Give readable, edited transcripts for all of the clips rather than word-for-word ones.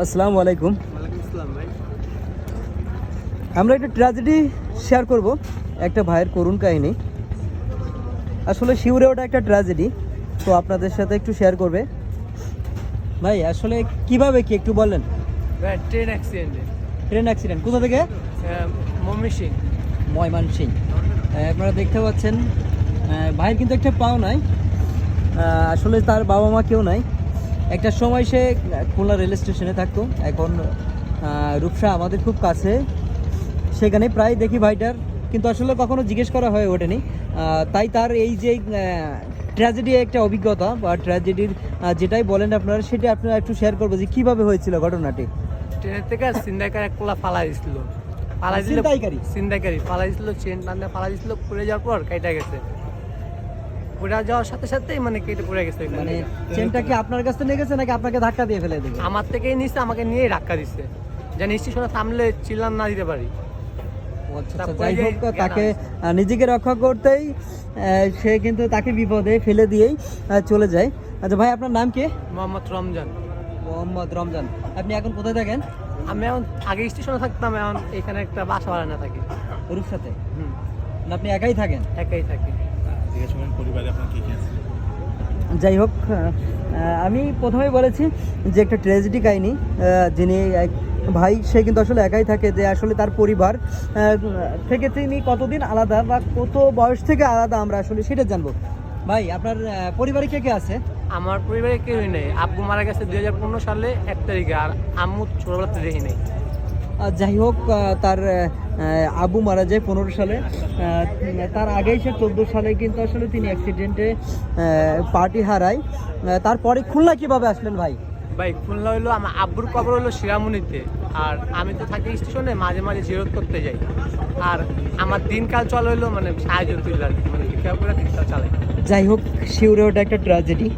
আসসালামু আলাইকুম। ওয়ালাইকুম আসসালাম ভাই। আমরা একটা ট্র্যাজেডি শেয়ার করব, একটা ভাইয়ের করুণ কাহিনী। আসলে শিউরে ওটা একটা ট্র্যাজেডি, তো আপনাদের সাথে একটু শেয়ার করবে। ভাই আসলে কিভাবে কি একটু বলেন। ভাই ট্রেন অ্যাক্সিডেন্টে ট্রেন অ্যাক্সিডেন্ট কোথা থেকে? ময়মনসিং। ময়মনসিং। আপনারা দেখতে পাচ্ছেন ভাইয়ের কিন্তু একটা পাও নাই। আসলে তার বাবা মা কেউ নাই। একটা সময় সে খুলনা রেল স্টেশনে থাকতো, এখন রূপসা আমাদের খুব কাছে, সেখানে প্রায় দেখি ভাইটার, কিন্তু আসলে কখনো জিজ্ঞেস করা হয়ে ওঠেনি। তাই তার এই যে ট্র্যাজেডি একটা অভিজ্ঞতা বা ট্র্যাজেডির যেটাই বলেন আপনারা, সেটা আপনারা একটু শেয়ার করবো যে কীভাবে হয়েছিল ঘটনাটি। ট্রেনের থেকে ছিনতাইকারী এক পোলা ফালাই দিছিল। ছিনতাইকারী ফালাই দিছিল, চেন টানে ফালাই দিছিল, পড়ে যাওয়ার পর কেটে গেছে। পড়ে যাওয়ার সাথে সাথেই মানে কেটে পড়ে গেছে। মানে চেনটা কি আপনার কাছে নিয়ে গেছে নাকি আপনাকে ধাক্কা দিয়ে ফেলে দেবে? আমার থেকেই নিচ্ছে, আমাকে নিয়েই ধাক্কা দিচ্ছে, যেন স্টেশনে থামলে চিল্লান না দিতে পারি। যাই হোক, তাকে নিজেকে রক্ষা করতেই সে কিন্তু তাকে বিপদে ফেলে দিয়েই চলে যায়। আচ্ছা ভাই, আপনার নাম কি? মোহাম্মদ রমজান। মোহাম্মদ রমজান। আপনি এখন কোথায় থাকেন? আমি এখন আগে স্টেশনে থাকতাম, এখন এখানে একটা বাসা ভাড়া না থাকি। রূপসাতে? আপনি একাই থাকেন? একাই থাকি। পরিবারে আপনার কি কি আছে? যাই হোক, আমি প্রথমেই বলেছি যে একটা ট্র্যাজেডি কাহিনী। যিনি এক ভাই, সে কিন্তু আসলে একাই থাকে, যে আসলে তার পরিবার থেকে তিনি কতদিন আলাদা বা কত বয়স থেকে আলাদা আমরা আসলে সেটা জানবো। ভাই, আপনার পরিবারে কে কে আছে? আমার পরিবারে কেউই নেই। আব্বু মারা গেছে 2015 সালে 1 তারিখে, আর আম্মু ছোটবেলাতে দেখি নেই। যাই হোক, তার আবু মারা যায় 15 সালে। তার আগেই সে 14 সালে কিন্তু আসলে তিনি অ্যাক্সিডেন্টে পার্টি হারায়। তারপরে খুলনা কিভাবে আসলেন ভাই? ভাই খুলনা হইলো আমার আব্বুর কবর হলো শিরামুনিতে, আর আমি তো থাকি স্টেশনে, মাঝে মাঝে জিরত করতে যাই। আর আমার দিনকাল চল হইলো মানে সাহায্য তুলে, মানে কেউ করে দিনকাল চালাই। যাই হোক, শিউরে ওটা একটা ট্র্যাজেডি।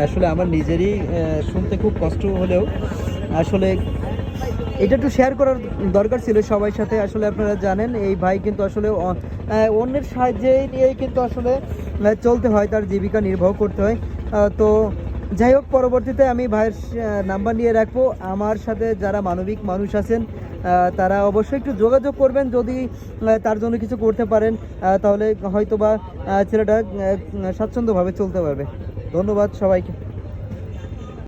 আসলে আমার নিজেরই শুনতে খুব কষ্ট হলেও আসলে এটা একটু শেয়ার করার দরকার ছিল সবার সাথে। আসলে আপনারা জানেন, এই ভাই কিন্তু আসলে অন্যের সাহায্যে নিয়েই কিন্তু আসলে চলতে হয়, তার জীবিকা নির্বাহ করতে হয়। তো যাই হোক, পরবর্তীতে আমি ভাইয়ের নাম্বার নিয়ে রাখবো। আমার সাথে যারা মানবিক মানুষ আছেন তারা অবশ্যই একটু যোগাযোগ করবেন, যদি তার জন্য কিছু করতে পারেন তাহলে হয়তো বা ছেলেটা স্বাচ্ছন্দ্যভাবে চলতে পারবে। ধন্যবাদ সবাইকে।